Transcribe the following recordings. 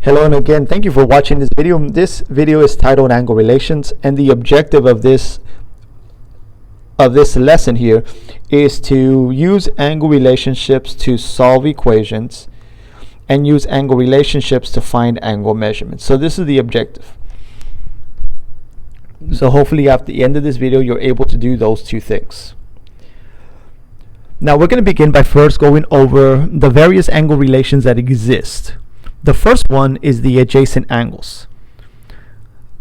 Hello and again, thank you for watching this video. This video is titled Angle Relations, and the objective of this lesson here is to use angle relationships to solve equations and use angle relationships to find angle measurements. So this is the objective. So hopefully at the end of this video you're able to do those two things. Now we're going to begin by first going over the various angle relations that exist. The first one is the adjacent angles.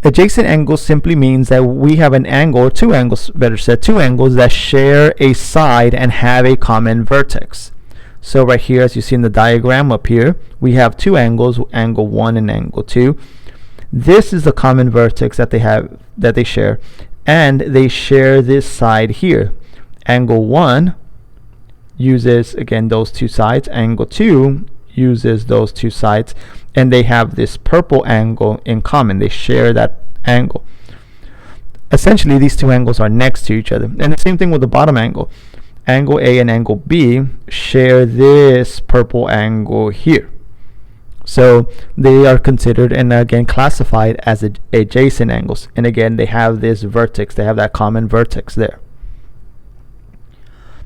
Adjacent angles simply means that we have an angle, or two angles, better said, two angles that share a side and have a common vertex. So right here, as you see in the diagram up here, we have two angles, angle 1 and angle 2. This is the common vertex that they share, and they share this side here. Angle 1 uses, again, those two sides. Angle 2 uses those two sides, and they have this purple angle in common. They share that angle. Essentially, these two angles are next to each other. And the same thing with the bottom angle. Angle A and angle B share this purple angle here. So they are considered and again classified as adjacent angles. And again, they have this vertex. They have that common vertex there.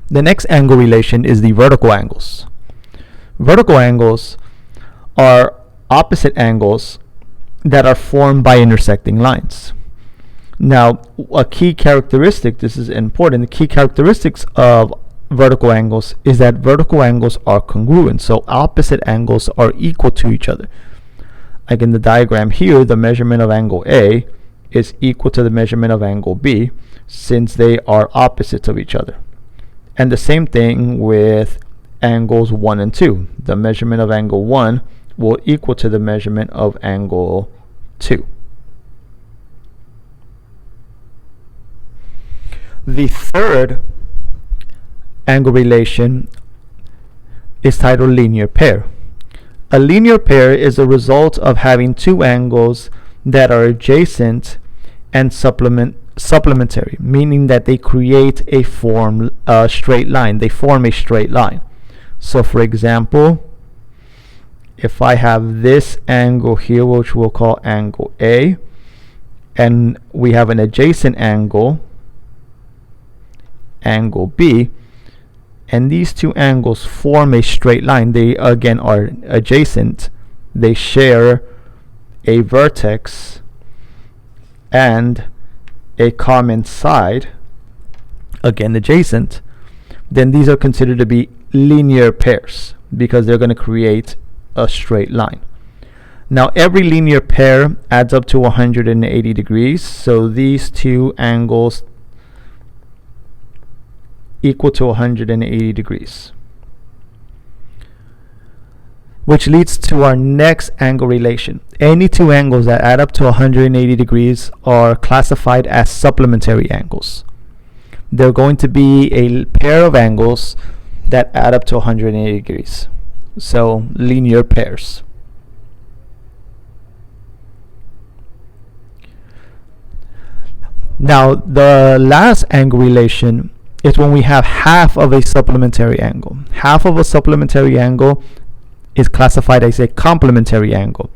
The next angle relation is the vertical angles. Vertical angles are opposite angles that are formed by intersecting lines. Now, a key characteristic, this is important, the key characteristics of vertical angles is that vertical angles are congruent, so opposite angles are equal to each other. Like in the diagram here, the measurement of angle A is equal to the measurement of angle B, since they are opposites of each other. And the same thing with angles 1 and 2. The measurement of angle 1 will equal to the measurement of angle 2. The third angle relation is titled linear pair. A linear pair is a result of having two angles that are adjacent and supplementary, meaning that they create a straight line. They form a straight line. So for example, if I have this angle here, which we'll call angle A, and we have an adjacent angle, angle B, and these two angles form a straight line. They again are adjacent. They share a vertex and a common side, again adjacent. Then these are considered to be linear pairs because they're going to create a straight line. Now every linear pair adds up to 180 degrees, so these two angles equal to 180 degrees, which leads to our next angle relation. Any two angles that add up to 180 degrees are classified as supplementary angles. They're going to be a pair of angles that add up to 180 degrees. So linear pairs. Now the last angle relation is when we have half of a supplementary angle. Half of a supplementary angle is classified as a complementary angle.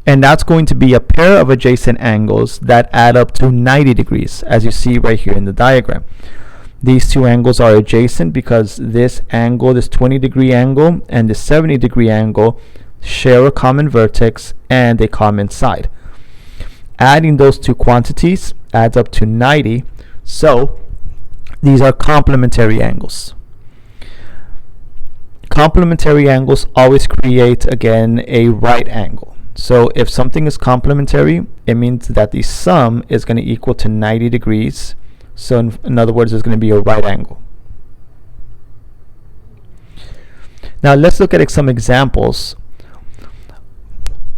And that's going to be a pair of adjacent angles that add up to 90 degrees, as you see right here in the diagram. These two angles are adjacent because this angle, this 20-degree angle and this 70-degree angle share a common vertex and a common side. Adding those two quantities adds up to 90, so these are complementary angles. Complementary angles always create, again, a right angle. So if something is complementary, it means that the sum is going to equal to 90 degrees. So in other words, it's going to be a right angle. Now let's look at some examples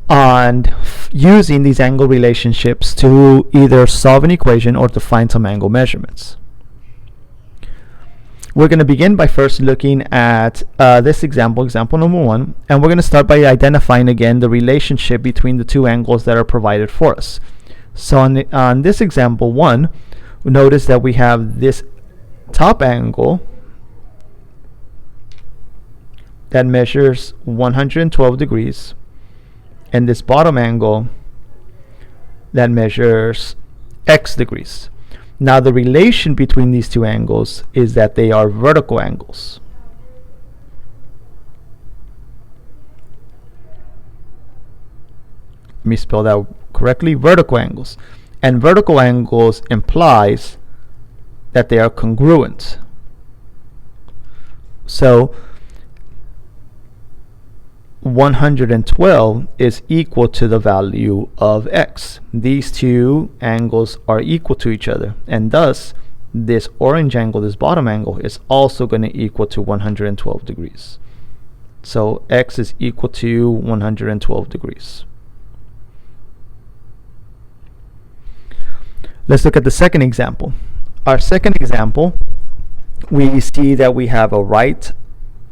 on using these angle relationships to either solve an equation or to find some angle measurements. We're going to begin by first looking at this example number 1, and we're going to start by identifying again the relationship between the two angles that are provided for us. So on this example 1, notice that we have this top angle that measures 112 degrees, and this bottom angle that measures x degrees. Now the relation between these two angles is that they are vertical angles. Let me spell that correctly. Vertical angles. And vertical angles implies that they are congruent. So 112 is equal to the value of x. These two angles are equal to each other, and thus this orange angle, this bottom angle, is also going to equal to 112 degrees. So x is equal to 112 degrees. Let's look at the second example. Our second example, we see that we have a right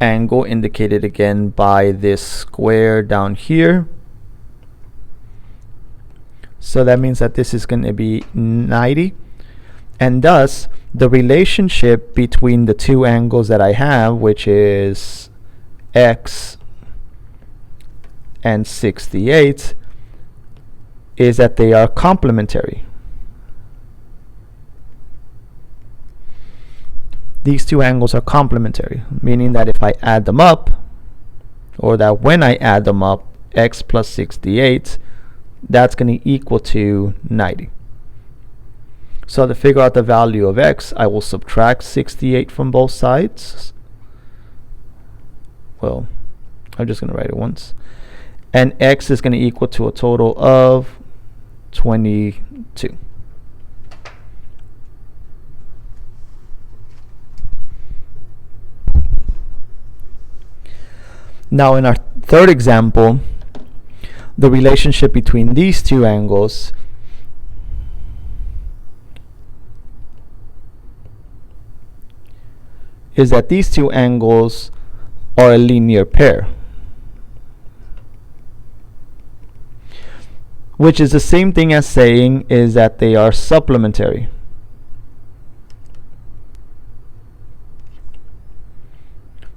angle indicated again by this square down here. So that means that this is going to be 90. And thus, the relationship between the two angles that I have, which is x and 68, is that they are complementary. These two angles are complementary, meaning that if I add them up, or that when I add them up, x plus 68, that's going to equal to 90. So to figure out the value of x, I will subtract 68 from both sides. Well, I'm just going to write it once. And x is going to equal to a total of 22. Now in our third example, the relationship between these two angles is that these two angles are a linear pair, which is the same thing as saying is that they are supplementary.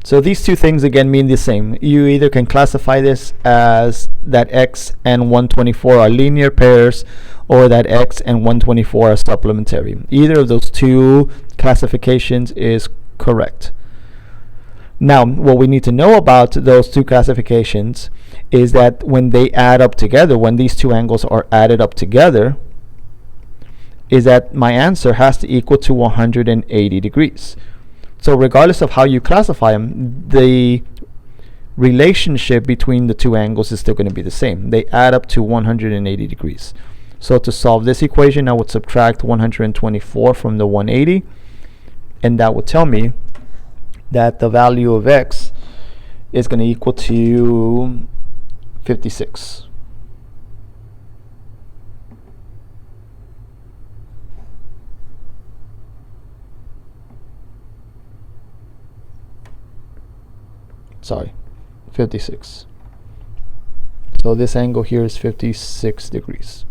So these two things again mean the same. You either can classify this as that x and 124 are linear pairs, or that x and 124 are supplementary. Either of those two classifications is correct. Now, what we need to know about those two classifications is that when they add up together, when these two angles are added up together, is that my answer has to equal to 180 degrees. So regardless of how you classify them, the relationship between the two angles is still going to be the same. They add up to 180 degrees. So to solve this equation, I would subtract 124 from the 180, and that would tell me that the value of x is going to equal to 56. Sorry, 56. So this angle here is 56 degrees.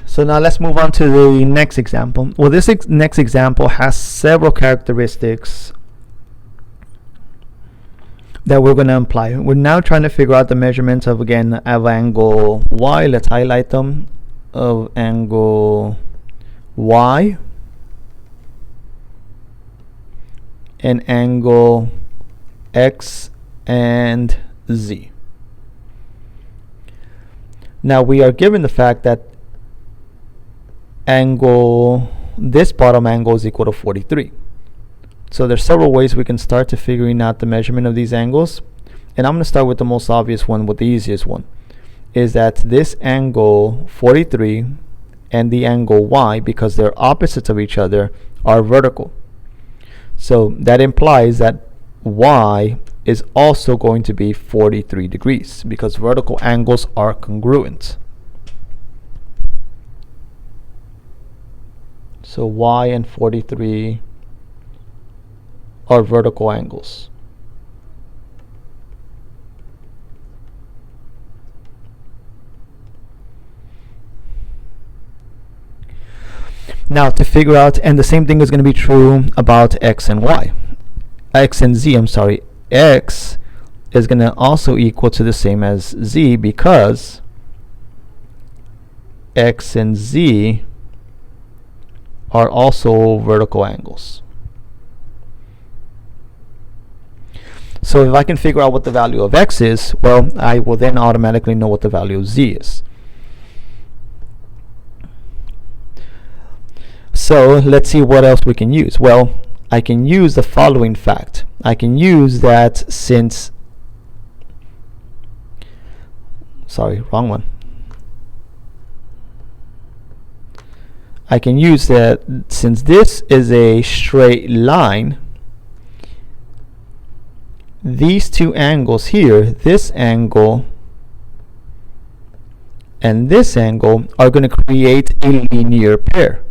So now let's move on to the next example. Well, this next example has several characteristics that we're going to apply. We're now trying to figure out the measurements of, again, of angle y. Let's highlight them. Of angle y and angle x and z. Now we are given the fact that this bottom angle is equal to 43. So there's several ways we can start to figuring out the measurement of these angles, and I'm going to start with the most obvious one, with the easiest one, is that this angle 43 and the angle y, because they're opposites of each other, are vertical. So that implies that y is also going to be 43 degrees because vertical angles are congruent. So y and 43 are vertical angles. Now to figure out, and the same thing is going to be true about x and y. x and z, I'm sorry, x is going to also equal to the same as z, because x and z are also vertical angles. So if I can figure out what the value of x is, well, I will then automatically know what the value of z is. So let's see what else we can use. Well, I can use the following fact. I can use that since, sorry, wrong one. I can use that since this is a straight line, these two angles here, this angle and this angle, are going to create a linear pair.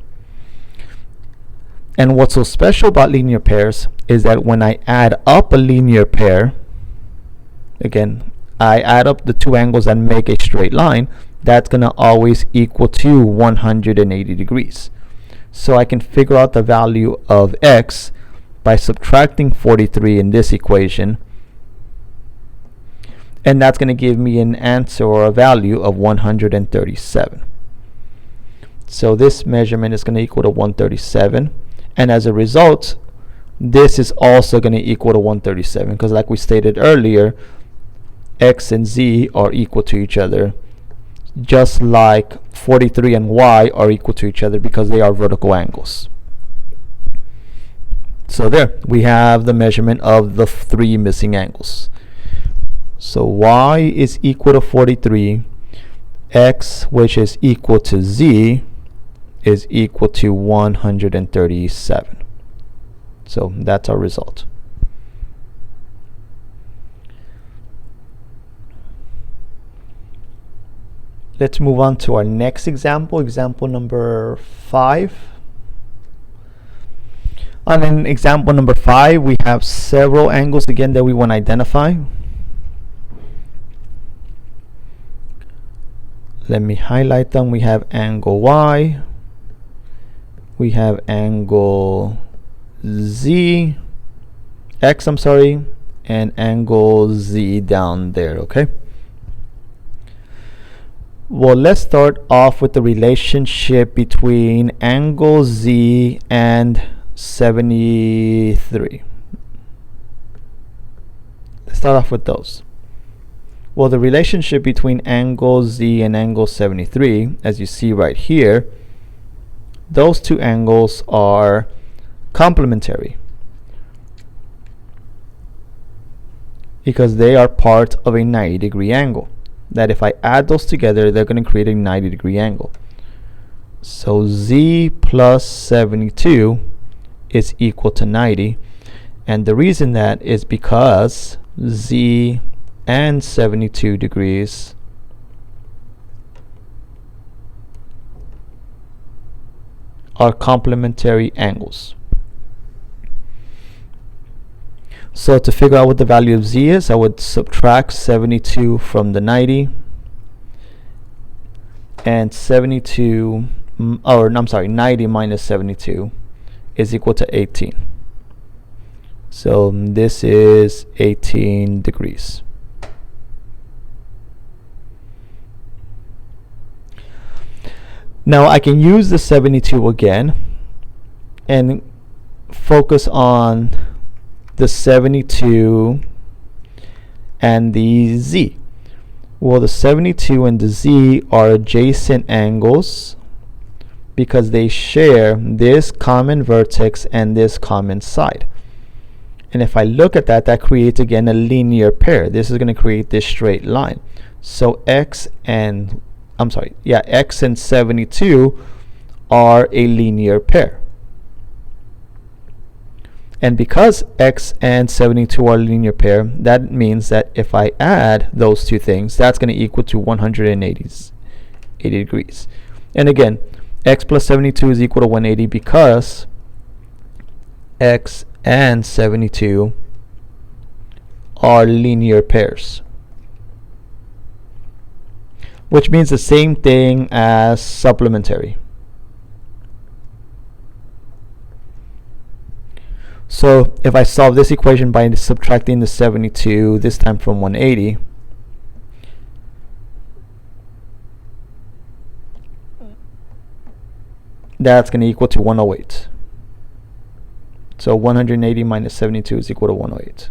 And what's so special about linear pairs is that when I add up a linear pair, again, I add up the two angles that make a straight line, that's going to always equal to 180 degrees. So I can figure out the value of x by subtracting 43 in this equation, and that's going to give me an answer or a value of 137. So this measurement is going to equal to 137, and as a result, this is also going to equal to 137, because like we stated earlier, x and z are equal to each other, just like 43 and y are equal to each other because they are vertical angles. So there we have the measurement of the three missing angles. So y is equal to 43, x, which is equal to z, is equal to 137. So that's our result. Let's move on to our next example, example number 5. And in example number 5, we have several angles again that we want to identify. Let me highlight them. We have angle y, we have angle z, x, I'm sorry, and angle z down there, okay? Well, let's start off with the relationship between angle z and 73. Let's start off with those. Well, the relationship between angle z and angle 73, as you see right here, those two angles are complementary because they are part of a 90-degree angle. That if I add those together, they're going to create a 90-degree angle. So z plus 72 is equal to 90, and the reason that is because z and 72 degrees are complementary angles. So to figure out what the value of z is, I would subtract 72 from the 90, and 90 minus 72 is equal to 18. So this is 18 degrees. Now I can use the 72 again and focus on the 72 and the z. Well, the 72 and the z are adjacent angles because they share this common vertex and this common side. And if I look at that, that creates again a linear pair. This is going to create this straight line. So x and 72 are a linear pair. And because x and 72 are a linear pair, that means that if I add those two things, that's going to equal to 180 degrees. And again, x plus 72 is equal to 180 because x and 72 are linear pairs, which means the same thing as supplementary. So if I solve this equation by subtracting the 72, this time from 180, that's going to equal to 108. So 180 minus 72 is equal to 108.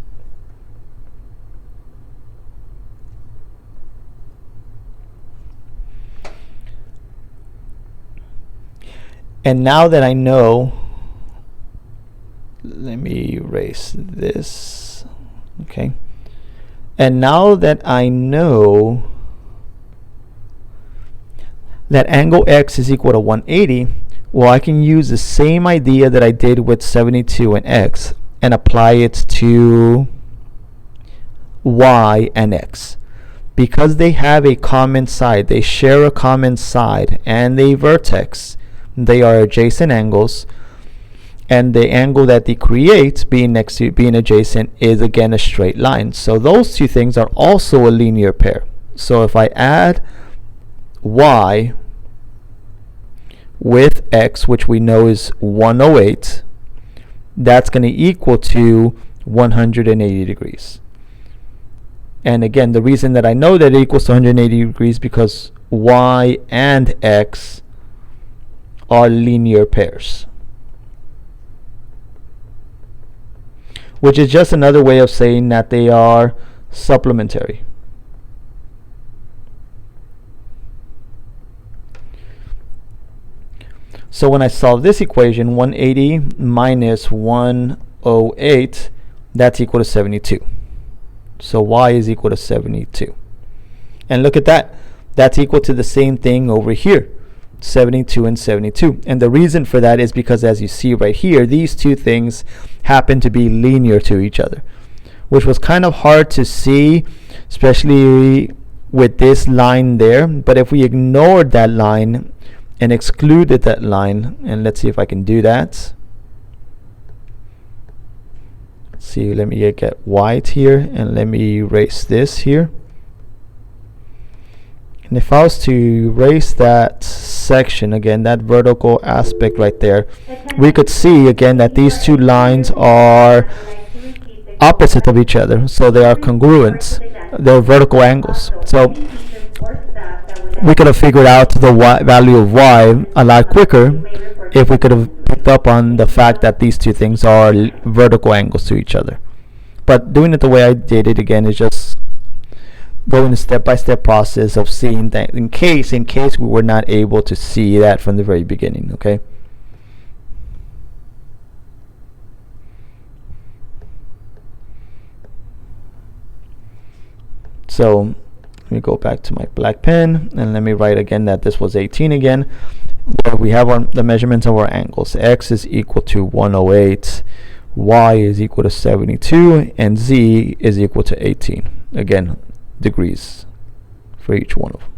And now that I know, let me erase this. Okay. And now that I know that angle X is equal to 180, well, I can use the same idea that I did with 72 and X and apply it to Y and X. Because they have a common side, they share a common side and a vertex, they are adjacent angles, and the angle that they create, being adjacent, is again a straight line. So those two things are also a linear pair. So if I add Y with X, which we know is 108, that's going to equal to 180 degrees. And again, the reason that I know that it equals to 180 degrees because Y and X are linear pairs, which is just another way of saying that they are supplementary. So when I solve this equation, 180 minus 108, that's equal to 72. So Y is equal to 72. And look at that. That's equal to the same thing over here, 72 and 72. And the reason for that is because, as you see right here, these two things happen to be linear to each other, which was kind of hard to see, especially with this line there. But if we ignored that line and excluded that line, and let's see if I can do that. Let's see, let me get white here and let me erase this here. And if I was to erase that section again, that vertical aspect right there, we could see again that these two lines are opposite of each other, so they are congruent. They're vertical angles. So we could have figured out the value of Y a lot quicker if we could have picked up on the fact that these two things are vertical angles to each other. But doing it the way I did it again is just going a step-by-step process of seeing that in case we were not able to see that from the very beginning. Okay. So let me go back to my black pen and let me write again that this was 18 again. Where we have the measurements of our angles. X is equal to 108, Y is equal to 72, and Z is equal to 18. Again, degrees for each one of them.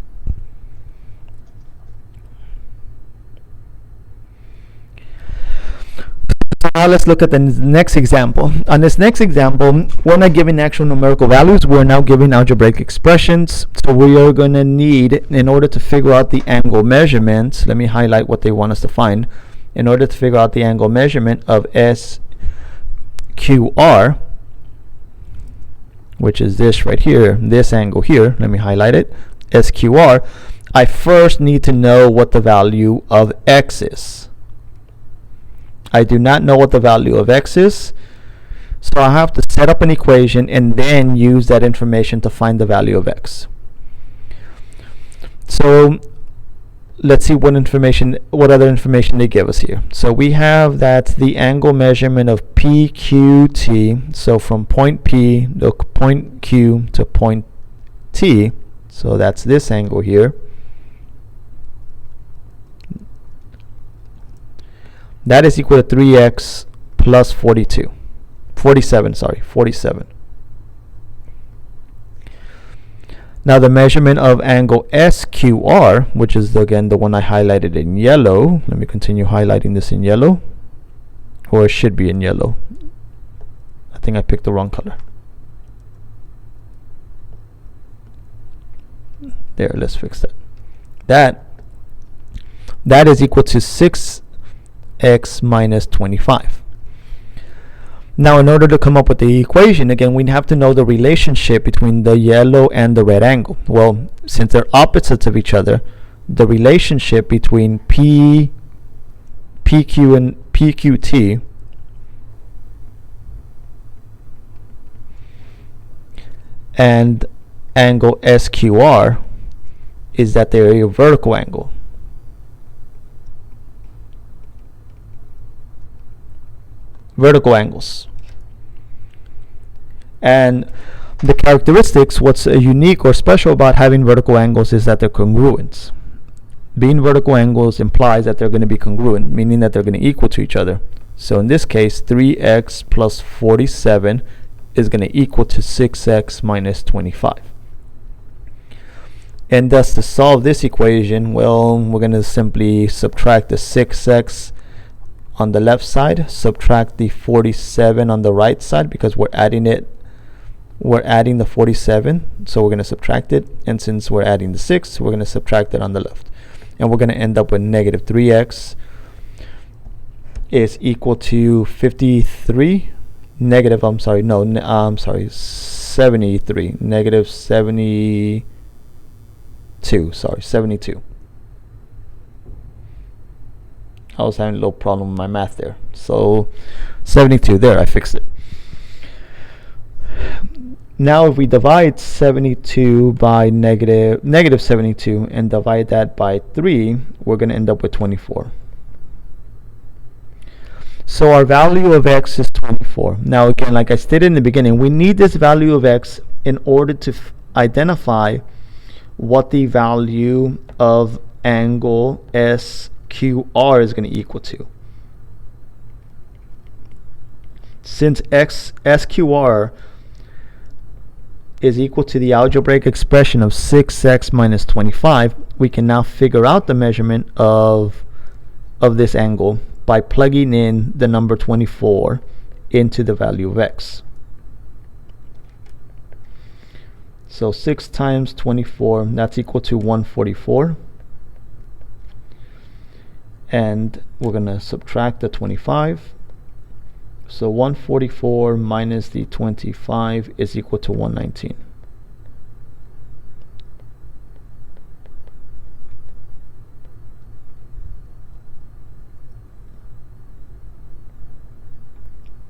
Now let's look at the next example. On this next example, we're not giving actual numerical values, we're now giving algebraic expressions. So we are going to need, in order to figure out the angle measurement, let me highlight what they want us to find. In order to figure out the angle measurement of SQR, which is this right here, this angle here, let me highlight it, SQR, I first need to know what the value of X is. I do not know what the value of X is, so I have to set up an equation and then use that information to find the value of X. So let's see what other information they give us here. So we have that the angle measurement of PQT, so from point P to point Q to point T, so that's this angle here. That is equal to 3x plus 47. Now the measurement of angle SQR, which is again the one I highlighted in yellow. Let me continue highlighting this in yellow, or it should be in yellow. I think I picked the wrong color. There, let's fix that. That is equal to 6x minus 25. Now, in order to come up with the equation, again, we have to know the relationship between the yellow and the red angle. Well, since they're opposites of each other, the relationship between PQ and PQT and angle SQR is that they're a vertical angle. Vertical angles. And the characteristics, what's unique or special about having vertical angles is that they're congruent. Being vertical angles implies that they're going to be congruent, meaning that they're going to equal to each other. So in this case, 3x plus 47 is going to equal to 6x minus 25. And thus, to solve this equation, well, we're going to simply subtract the 6x on the left side, subtract the 47 on the right side, because we're adding the 47, so we're going to subtract it. And since we're adding the 6, we're going to subtract it on the left. And we're going to end up with negative 3x is equal to 53. Negative, I'm sorry, 73. Negative 72. Sorry, 72. I was having a little problem with my math there. So 72, there, I fixed it. Now if we divide 72 by negative 72 and divide that by 3, we're going to end up with 24. So our value of x is 24. Now again, like I stated in the beginning, we need this value of x in order to identify what the value of angle SQR is going to equal to. Since SQR is equal to the algebraic expression of 6x minus 25, we can now figure out the measurement of this angle by plugging in the number 24 into the value of x. So 6 times 24, that's equal to 144. And we're going to subtract the 25. So 144 minus the 25 is equal to 119.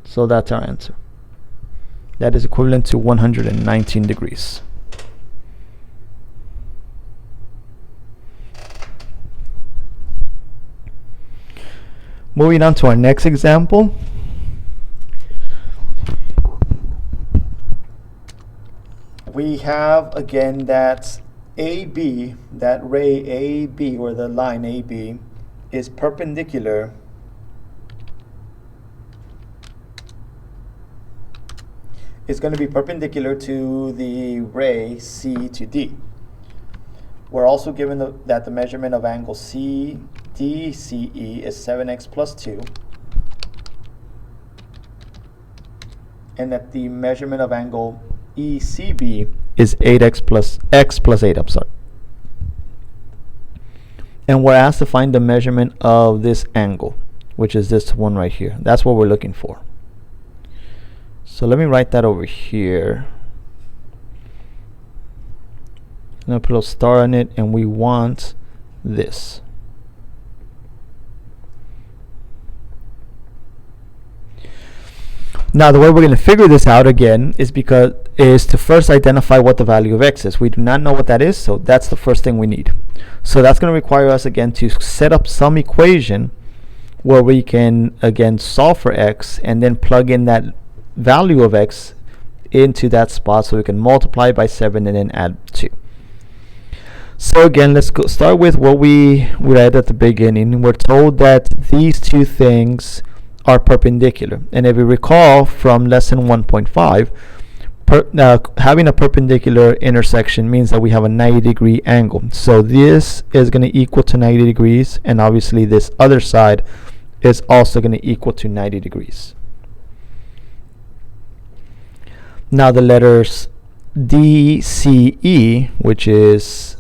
So that's our answer. That is equivalent to 119 degrees. Moving on to our next example. We have again that AB, that ray AB, or the line AB, is perpendicular going to be perpendicular to the ray C to D. We're also given that the measurement of angle CDCE is 7x plus 2, and that the measurement of angle ECB is 8x plus 8. I'm sorry. And we're asked to find the measurement of this angle, which is this one right here. That's what we're looking for. So let me write that over here. I'm going to put a star on it, and we want this. Now the way we're going to figure this out again is to first identify what the value of x is. We do not know what that is, so that's the first thing we need. So that's going to require us again to set up some equation where we can again solve for x and then plug in that value of x into that spot, so we can multiply by 7 and then add 2. So again, let's start with what we read at the beginning. We're told that these two things are perpendicular, and if you recall from lesson 1.5, having a perpendicular intersection means that we have a 90-degree angle. So this is going to equal to 90 degrees, and obviously this other side is also going to equal to 90 degrees. Now the letters DCE, which is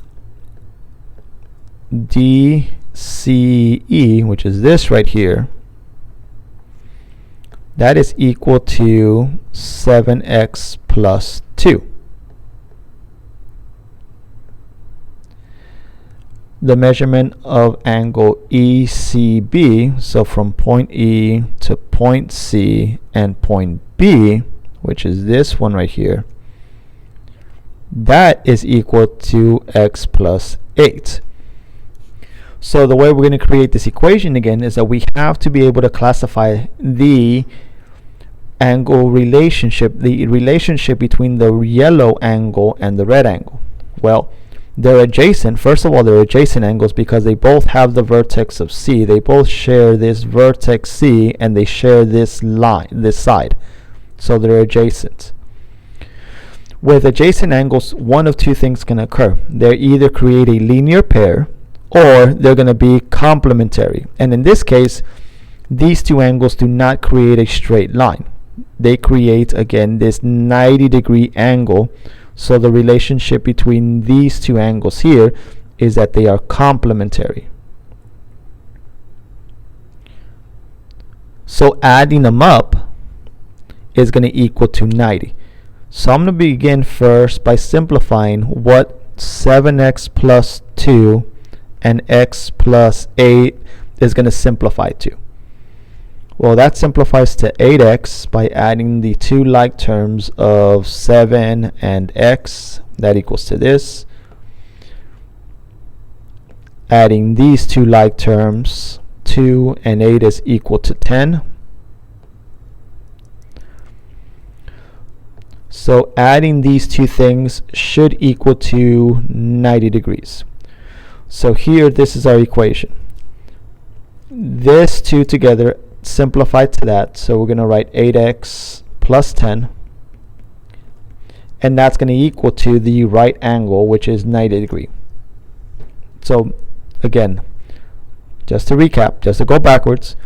DCE, which is this right here, that is equal to 7x plus 2. The measurement of angle ECB, so from point E to point C and point B, which is this one right here, that is equal to x plus 8. So the way we're going to create this equation again is that we have to be able to classify the angle relationship, the relationship between the yellow angle and the red angle. Well, they're adjacent. First of all, they're adjacent angles because they both have the vertex of C. They both share this vertex C, and they share this line, this side. So they're adjacent. With adjacent angles, one of two things can occur. They either create a linear pair, or they're going to be complementary. And in this case, these two angles do not create a straight line. They create, again, this 90-degree angle. So the relationship between these two angles here is that they are complementary. So adding them up is going to equal to 90. So I'm going to begin first by simplifying what 7x plus 2 and x plus 8 is going to simplify to. Well, that simplifies to 8x by adding the two like terms of 7 and x. That equals to this. Adding these two like terms, 2 and 8 is equal to 10. So adding these two things should equal to 90 degrees. So here, this is our equation. This two together simplify to that, so we're going to write 8x plus 10, and that's going to equal to the right angle, which is 90 degrees. So again, just to recap, just to go backwards,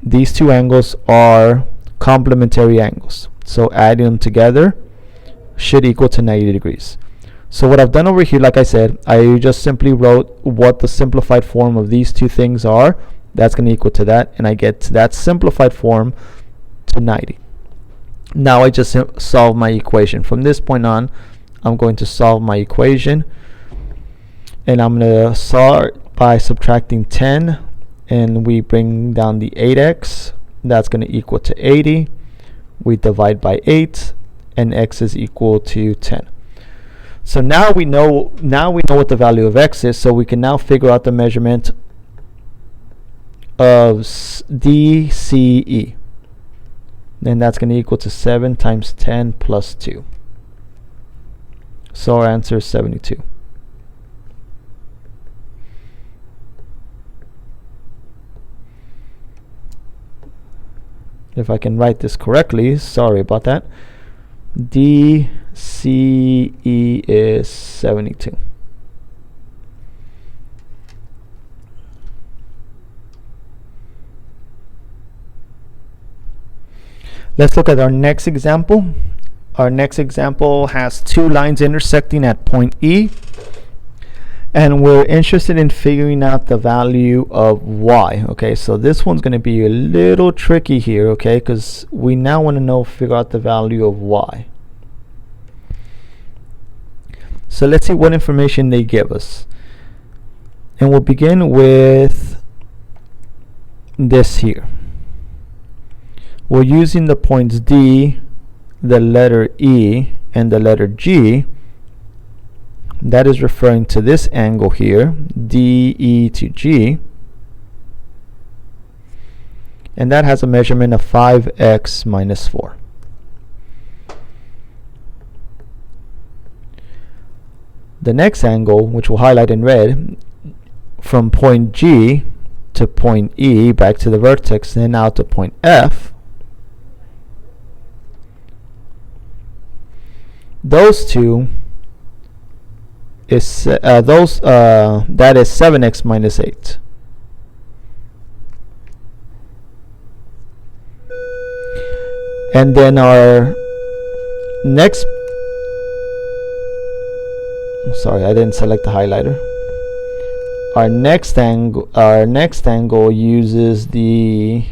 these two angles are complementary angles, so adding them together should equal to 90 degrees. So what I've done over here, like I said, I just simply wrote what the simplified form of these two things are. That's going to equal to that, and I get that simplified form to 90. Now I just solve my equation. From this point on, I'm going to solve my equation, and I'm going to start by subtracting 10, and we bring down the 8x. That's going to equal to 80. We divide by 8, and x is equal to 10. So now we know what the value of x is, so we can now figure out the measurement of DCE. Then that's going to equal to 7 times 10 plus 2. So our answer is 72. If I can write this correctly, sorry about that. DCE is 72. Let's look at our next example. Our next example has two lines intersecting at point E, and we're interested in figuring out the value of y. Okay, so this one's going to be a little tricky here, okay, because we now want to figure out the value of y. So let's see what information they give us. And we'll begin with this here. We're using the points D, the letter E, and the letter G. That is referring to this angle here, DE to G. And that has a measurement of 5x minus 4. The next angle, which we'll highlight in red, from point G to point E, back to the vertex, then out to point F, those two is that is 7x minus 8. And then our next, sorry, I didn't select the highlighter. Our next angle uses the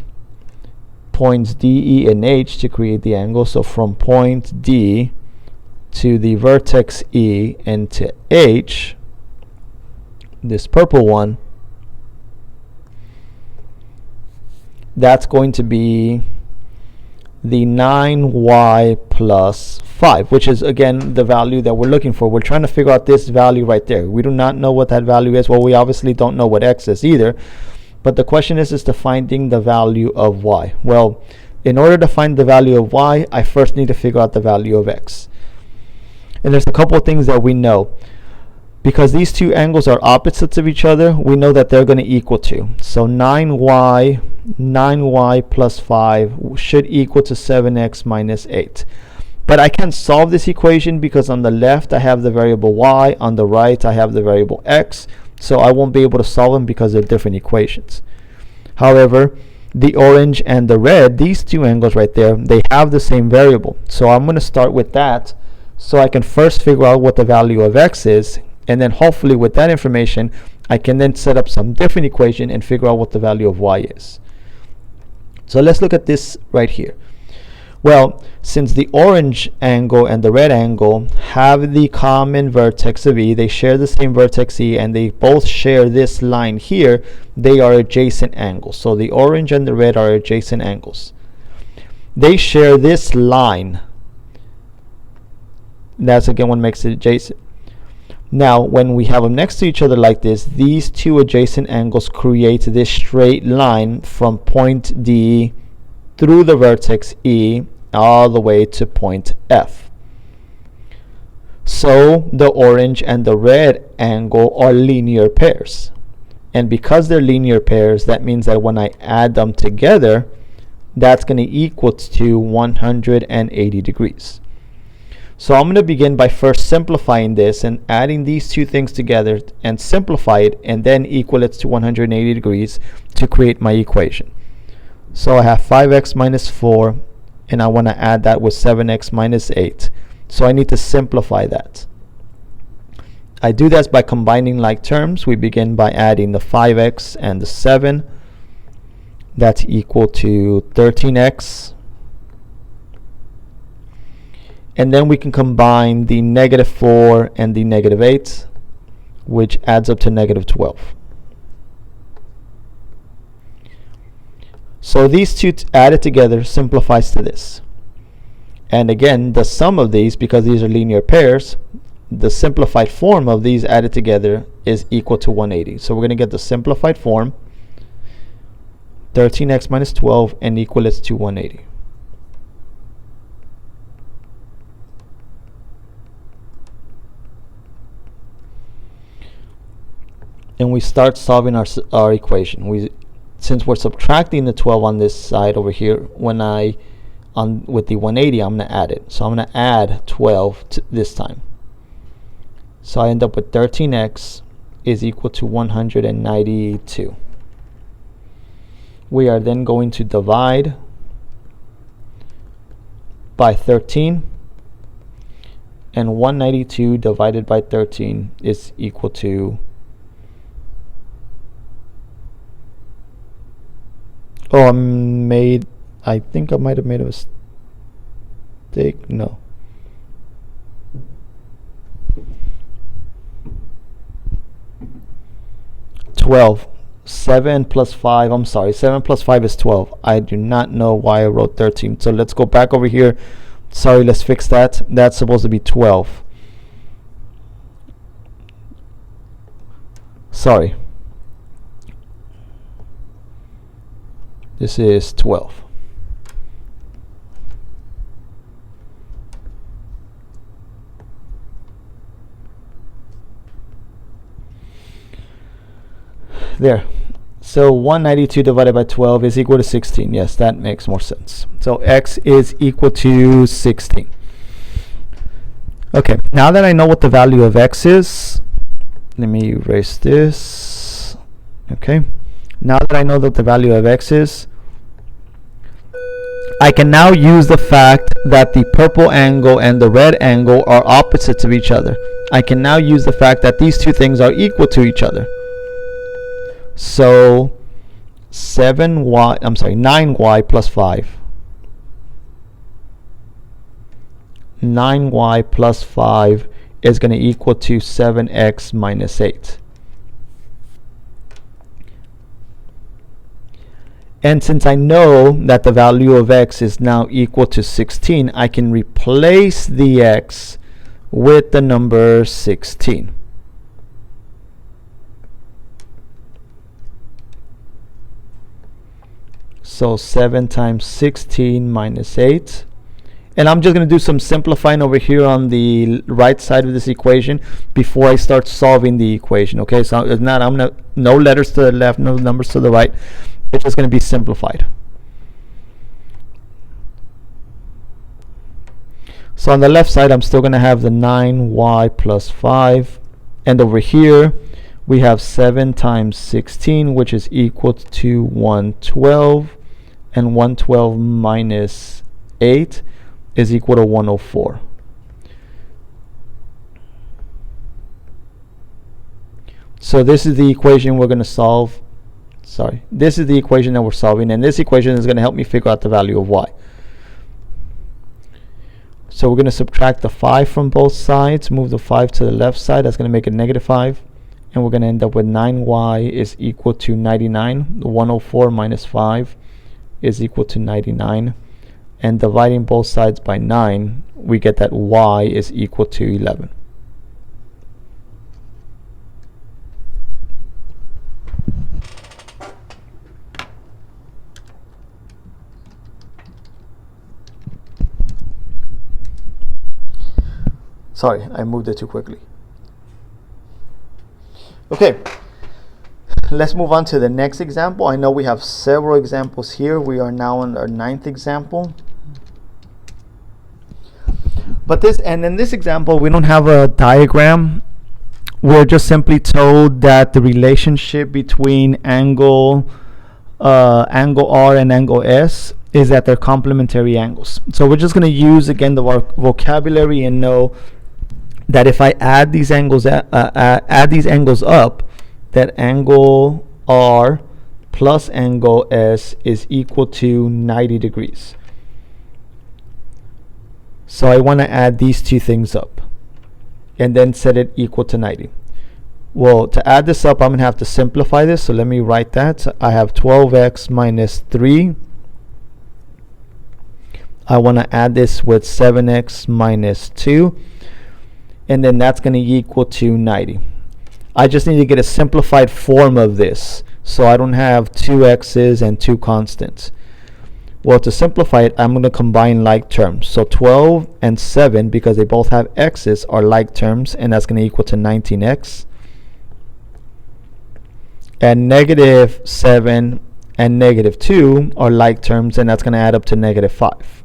points D, E, and H to create the angle. So from point D to the vertex E and to H, this purple one, that's going to be the 9y plus 5, which is again the value that we're looking for. We're trying to figure out this value right there. We do not know what that value is. Well, we obviously don't know what x is either, but the question is to finding the value of y. Well, in order to find the value of y, I first need to figure out the value of x. And there's a couple of things that we know. Because these two angles are opposites of each other, we know that they're going to equal to. So 9y plus 5 should equal to 7x minus 8. But I can't solve this equation because on the left I have the variable y, on the right I have the variable x, so I won't be able to solve them because they're different equations. However, the orange and the red, these two angles right there, they have the same variable. So I'm going to start with that so I can first figure out what the value of x is, and then hopefully with that information I can then set up some different equation and figure out what the value of y is. So let's look at this right here. Well, since the orange angle and the red angle have the common vertex of E, they share the same vertex E, and they both share this line here, they are adjacent angles. So the orange and the red are adjacent angles. They share this line. That's again what makes it adjacent. Now, when we have them next to each other like this, these two adjacent angles create this straight line from point D through the vertex E all the way to point F. So the orange and the red angle are linear pairs. And because they're linear pairs, that means that when I add them together, that's going to equal to 180 degrees. So I'm going to begin by first simplifying this and adding these two things together and simplify it and then equal it to 180 degrees to create my equation. So I have 5x minus 4 and I want to add that with 7x minus 8. So I need to simplify that. I do this by combining like terms. We begin by adding the 5x and the 7. That's equal to 13x. And then we can combine the negative 4 and the negative 8, which adds up to negative 12. So these two added together simplifies to this. And again, the sum of these, because these are linear pairs, the simplified form of these added together is equal to 180. So we're going to get the simplified form, 13x minus 12, and equal it to 180. And we start solving our equation. Since we're subtracting the 12 on this side over here, with the 180, I'm going to add it. So I'm going to add 12 this time. So I end up with 13x is equal to 192. We are then going to divide by 13, and 192 divided by 13 is equal to, I think I might have made a mistake. No. $12. 7 plus 5. I'm sorry. 7 plus 5 is 12. I do not know why I wrote 13. So let's go back over here. Sorry, let's fix that. That's supposed to be 12. Sorry. This is 12. There. So 192 divided by 12 is equal to 16. Yes, that makes more sense. So x is equal to 16. Okay, now that I know what the value of x is, let me erase this. Okay, now that I know that the value of x is, I can now use the fact that the purple angle and the red angle are opposites of each other. I can now use the fact that these two things are equal to each other. So 9y plus 5 9y plus 5 is going to equal to 7x minus 8. And since I know that the value of x is now equal to 16, I can replace the x with the number 16. So 7 times 16 minus 8. And I'm just going to do some simplifying over here on the right side of this equation before I start solving the equation. Okay, so it's not, I'm gonna, no letters to the left, no numbers to the right. It's just going to be simplified. So on the left side, I'm still going to have the 9y plus 5. And over here, we have 7 times 16, which is equal to 112. And 112 minus 8 is equal to 104. So this is the equation we're going to solve. Sorry, this is the equation that we're solving, and this equation is going to help me figure out the value of y. So we're going to subtract the 5 from both sides, move the 5 to the left side. That's going to make it negative 5. And we're going to end up with 9y is equal to 99. The 104 minus 5 is equal to 99. And dividing both sides by 9, we get that y is equal to 11. Sorry, I moved it too quickly. Okay, let's move on to the next example. I know we have several examples here. We are now on our 9th example. But in this example, we don't have a diagram. We're just simply told that the relationship between angle R and angle S is that they're complementary angles. So we're just going to use again the vocabulary and know that if I add these angles up, that angle R plus angle S is equal to 90 degrees. So I want to add these two things up and then set it equal to 90. Well, to add this up, I'm going to have to simplify this. So let me write that. So I have 12x minus 3. I want to add this with 7x minus 2. And then that's going to equal to 90. I just need to get a simplified form of this so I don't have two x's and two constants. Well, to simplify it, I'm going to combine like terms. So 12 and 7, because they both have x's, are like terms, and that's going to equal to 19x. And negative 7 and negative 2 are like terms, and that's going to add up to negative 5.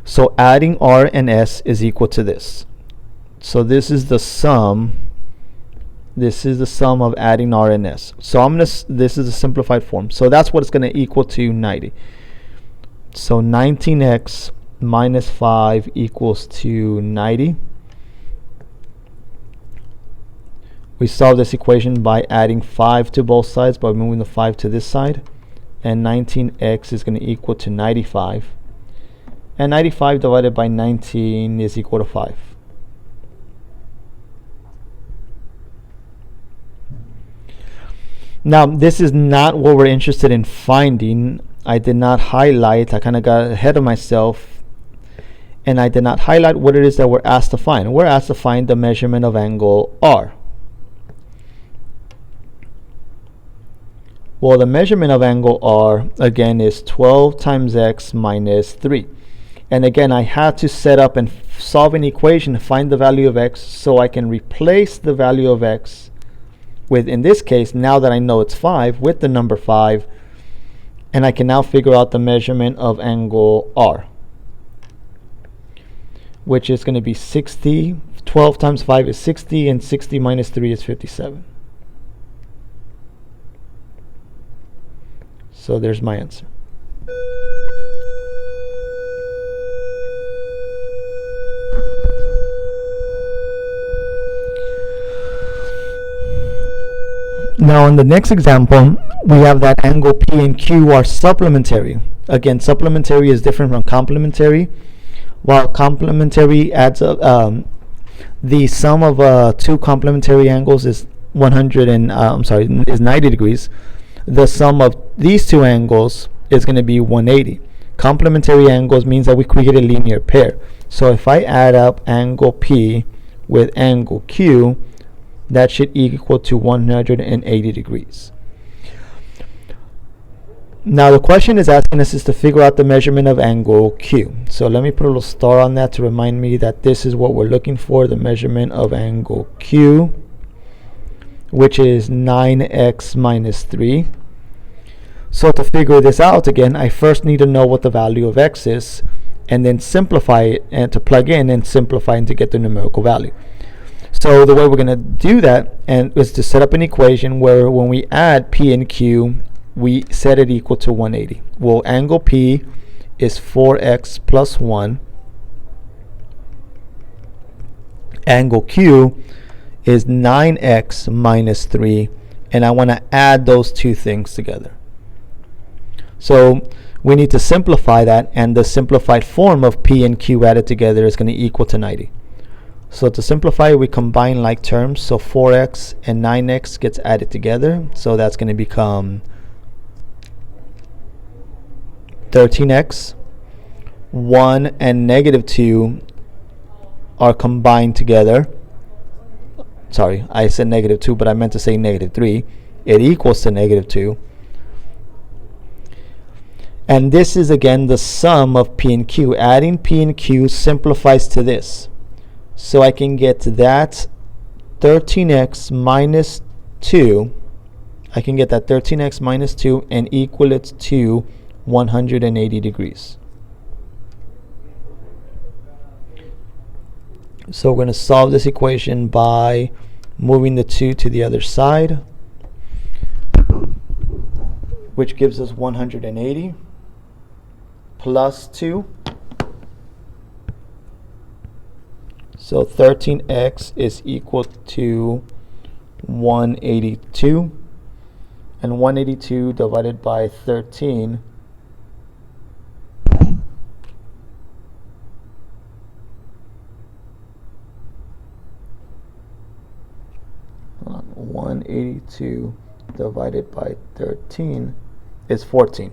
So adding R and S is equal to this. So this is the sum. This is the sum of adding R and S. So this is a simplified form. So that's what it's going to equal to 90. So 19x minus 5 equals to 90. We solve this equation by adding 5 to both sides, by moving the 5 to this side. And 19x is going to equal to 95. And 95 divided by 19 is equal to 5. Now, this is not what we're interested in finding. I did not highlight. I kind of got ahead of myself. And I did not highlight what it is that we're asked to find. We're asked to find the measurement of angle R. Well, the measurement of angle R, again, is 12 times x minus 3. And again, I had to set up and solve an equation to find the value of x so I can replace the value of x with, in this case, now that I know it's 5, with the number 5. And I can now figure out the measurement of angle R, which is going to be 60. 12 times 5 is 60, and 60 minus 3 is 57. So there's my answer. Now in the next example, we have that angle P and Q are supplementary. Again, supplementary is different from complementary. While complementary adds up, the sum of two complementary angles is 100 and is 90 degrees. The sum of these two angles is going to be 180. Complementary angles means that we create a linear pair. So if I add up angle P with angle Q, that should equal to 180 degrees. Now the question is asking us is to figure out the measurement of angle Q. So let me put a little star on that to remind me that this is what we're looking for, the measurement of angle Q, which is 9x minus 3. So to figure this out again, I first need to know what the value of x is, and then simplify it and to plug in and simplify and to get the numerical value. So the way we're going to do that is to set up an equation where when we add P and Q, we set it equal to 180. Well, angle P is 4x plus 1. Angle Q is 9x minus 3. And I want to add those two things together. So we need to simplify that, and the simplified form of P and Q added together is going to equal to 90. So to simplify, we combine like terms. So 4x and 9x gets added together. So that's going to become 13x. 1 and negative 2 are combined together. Sorry, I said negative 2, but I meant to say negative 3. It equals to negative 2. And this is again the sum of P and Q. Adding P and Q simplifies to this. So I can get that 13x minus 2. I can get that 13x minus 2 and equal it to 180 degrees. So we're going to solve this equation by moving the 2 to the other side, which gives us 180 plus 2. So 13x is equal to 182. And 182 divided by 13 182 divided by 13 is 14.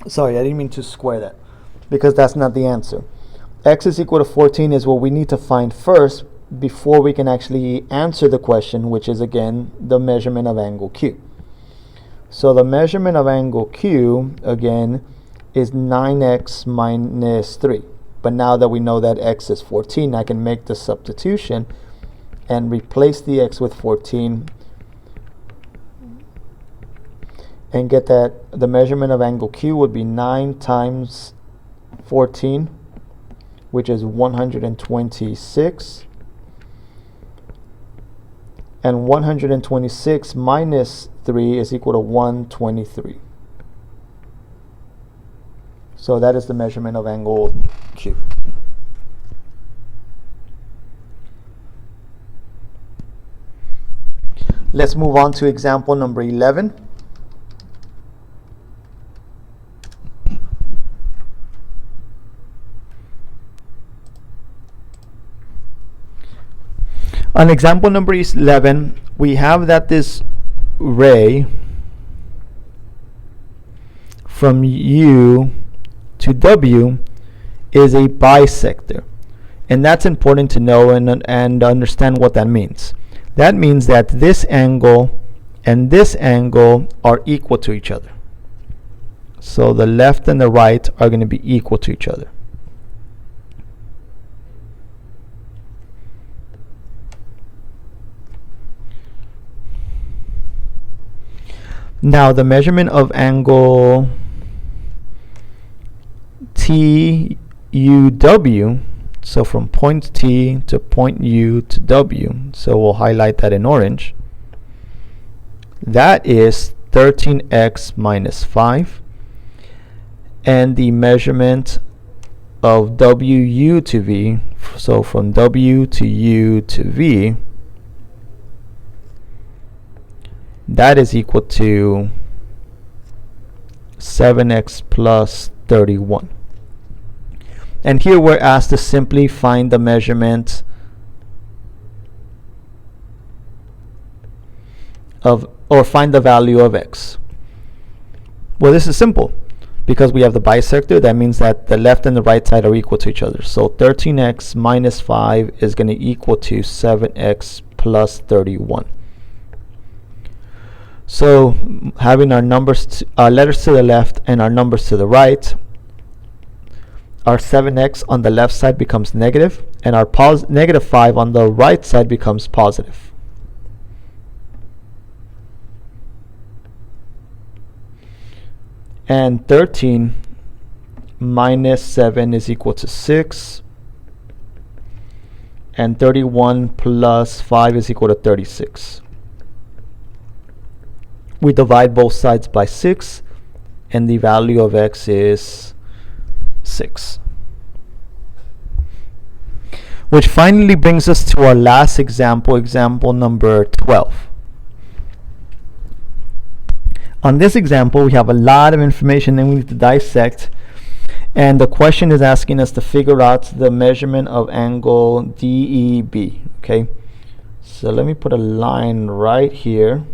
Sorry, I didn't mean to square that, because that's not the answer. X is equal to 14 is what we need to find first before we can actually answer the question, which is again the measurement of angle Q. So the measurement of angle Q again is 9x minus 3. But now that we know that x is 14, I can make the substitution and replace the x with 14 and get that the measurement of angle Q would be 9 times 14, which is 126. And 126 minus 3 is equal to 123. So that is the measurement of angle Q. Let's move on to example number 11. On example number 11, we have that this ray from U to W is a bisector. And that's important to know and understand what that means. That means that this angle and this angle are equal to each other. So the left and the right are going to be equal to each other. Now the measurement of angle TUW, so from point T to point U to W, so we'll highlight that in orange, that is 13x minus 5. And the measurement of WU to V, so from W to U to V, that is equal to 7x plus 31. And here we're asked to simply find the measurement of, or find the value of x. Well, this is simple. Because we have the bisector, that means that the left and the right side are equal to each other. So 13x minus 5 is going to equal to 7x plus 31. So having our numbers, our letters to the left and our numbers to the right, our 7x on the left side becomes negative, and our negative 5 on the right side becomes positive. And 13 minus 7 is equal to 6. And 31 plus 5 is equal to 36. We divide both sides by 6, and the value of x is 6. Which finally brings us to our last example, example number 12. On this example, we have a lot of information that we need to dissect, and the question is asking us to figure out the measurement of angle DEB. Okay, so let me put a line right here,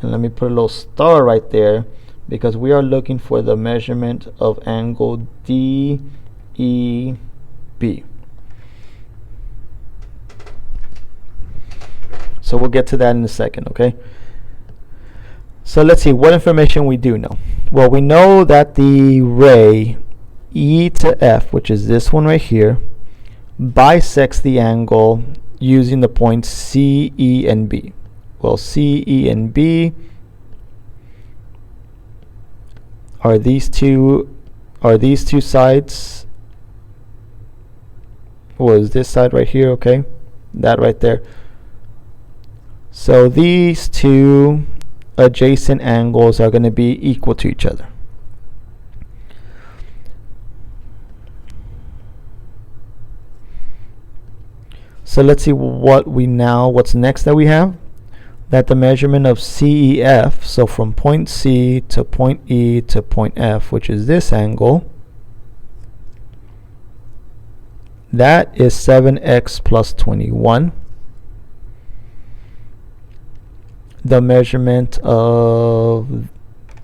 and let me put a little star right there, because we are looking for the measurement of angle DEB. So we'll get to that in a second, okay? So let's see what information we do know. Well, we know that the ray E to F, which is this one right here, bisects the angle using the points C, E, and B. Well, C, E, and B are these two sides. Was this side right here, okay? That right there. So these two adjacent angles are going to be equal to each other. So let's see what's next that we have. That the measurement of CEF, so from point C to point E to point F, which is this angle, that is 7x plus 21. The measurement of,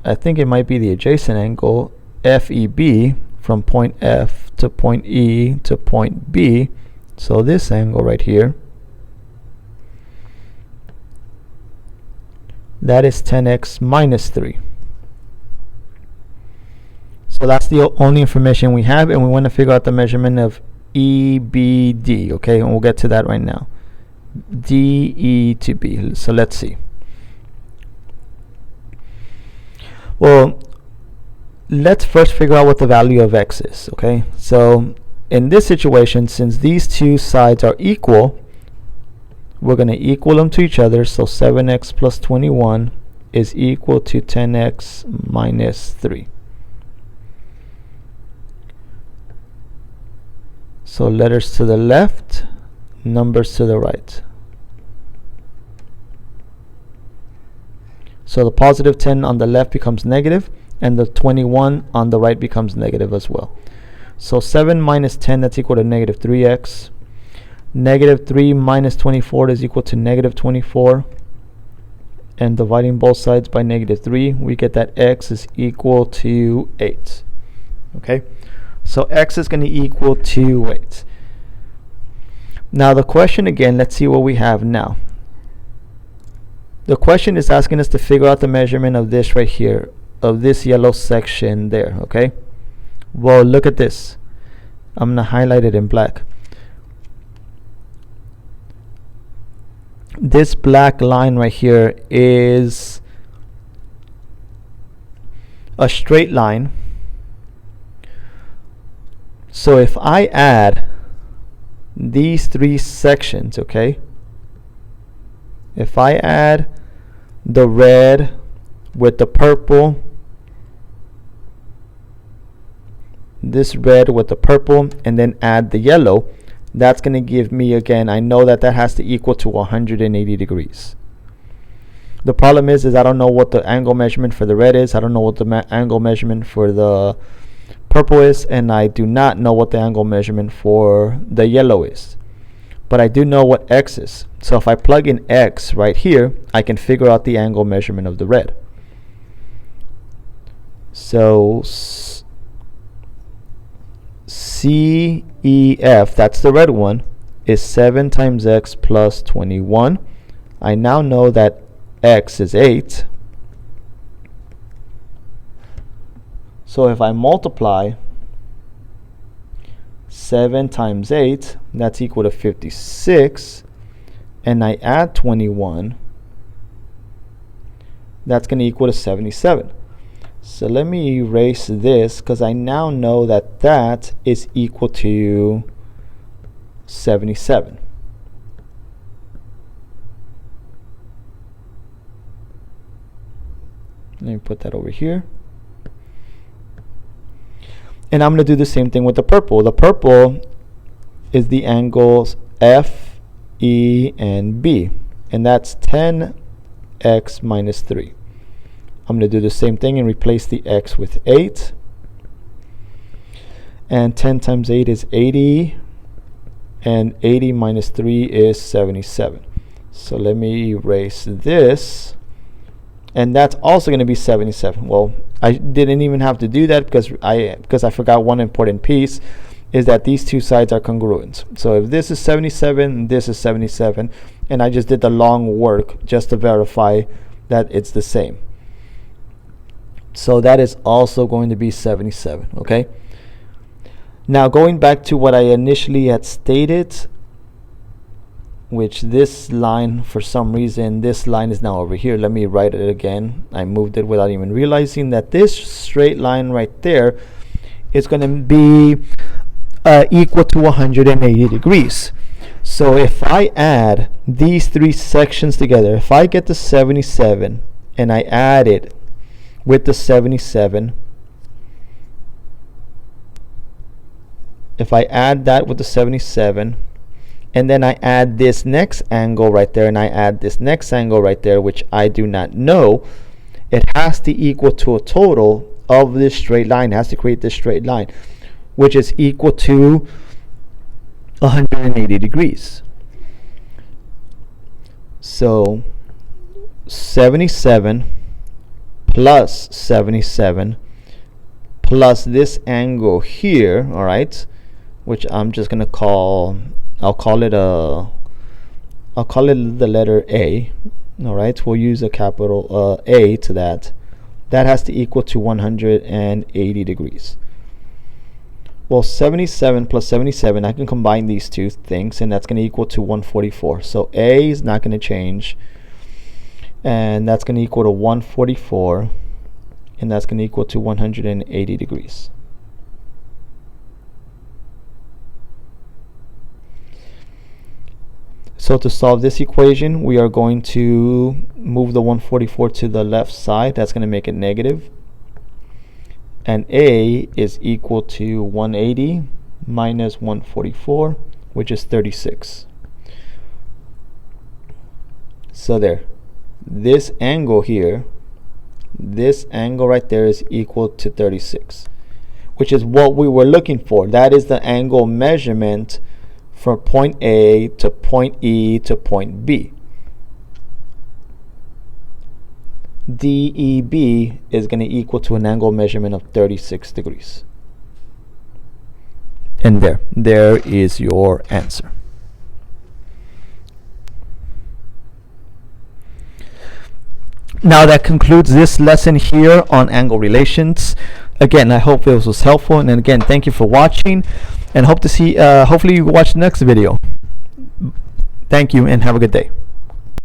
I think it might be the adjacent angle, FEB, from point F to point E to point B, so this angle right here, that is 10x minus 3. So that's the only information we have, and we want to figure out the measurement of EBD, okay, and we'll get to that right now. DE to B, so let's see. Well, let's first figure out what the value of x is, okay? So in this situation, since these two sides are equal, we're going to equal them to each other. So 7x plus 21 is equal to 10x minus 3. So letters to the left, numbers to the right. So the positive 10 on the left becomes negative, and the 21 on the right becomes negative as well. So 7 minus 10, that's equal to negative 3x. Negative 3 minus 24 is equal to negative 24. And dividing both sides by negative 3, we get that x is equal to 8. Okay? So x is going to equal to 8. Now the question again, let's see what we have now. The question is asking us to figure out the measurement of this right here, of this yellow section there, okay? Well, look at this. I'm going to highlight it in black. This black line right here is a straight line. So if I add these three sections, okay? If I add the red with the purple this red with the purple, and then add the yellow, that's going to give me, again, I know that that has to equal to 180 degrees. The problem is I don't know what the angle measurement for the red is. I don't know what the angle measurement for the purple is, and I do not know what the angle measurement for the yellow is. But I do know what x is. So if I plug in x right here, I can figure out the angle measurement of the red. So CEF, that's the red one, is 7 times x plus 21. I now know that x is 8. So if I multiply 7 times 8, that's equal to 56, and I add 21, that's going to equal to 77. So let me erase this, because I now know that that is equal to 77. Let me put that over here. And I'm going to do the same thing with the purple. The purple is the angles F, E, and B. And that's 10x minus 3. I'm going to do the same thing and replace the x with 8. And 10 times 8 is 80. And 80 minus 3 is 77. So let me erase this. And that's also going to be 77. Well, I didn't even have to do that because I forgot one important piece, is that these two sides are congruent. So if this is 77, this is 77, and I just did the long work just to verify that it's the same. So that is also going to be 77, okay? Now going back to what I initially had stated, which this line, for some reason, this line is now over here. Let me write it again. I moved it without even realizing that this straight line right there is going to be equal to 180 degrees. So if I add these three sections together, if I get the 77 and I add it with the 77, if I add that with the 77, and then I add this next angle right there, and I add this next angle right there, which I do not know, it has to equal to a total of this straight line. It has to create this straight line, which is equal to 180 degrees. So 77 plus 77 plus this angle here, all right, which I'm just going to call, I'll call it the letter A. All right, we'll use a capital A to that. That has to equal to 180 degrees. Well, 77 plus 77, I can combine these two things, and that's going to equal to 144. So A is not going to change, and that's going to equal to 144, and that's going to equal to 180 degrees. So to solve this equation, we are going to move the 144 to the left side. That's going to make it negative. And A is equal to 180 minus 144, which is 36. So there. This angle here, this angle right there is equal to 36, which is what we were looking for. That is the angle measurement from point A to point E to point B. DEB is going to equal to an angle measurement of 36 degrees. And there is your answer. Now that concludes this lesson here on angle relations. Again, I hope this was helpful, and again, thank you for watching, and hope to see hopefully you watch the next video. Thank you and have a good day.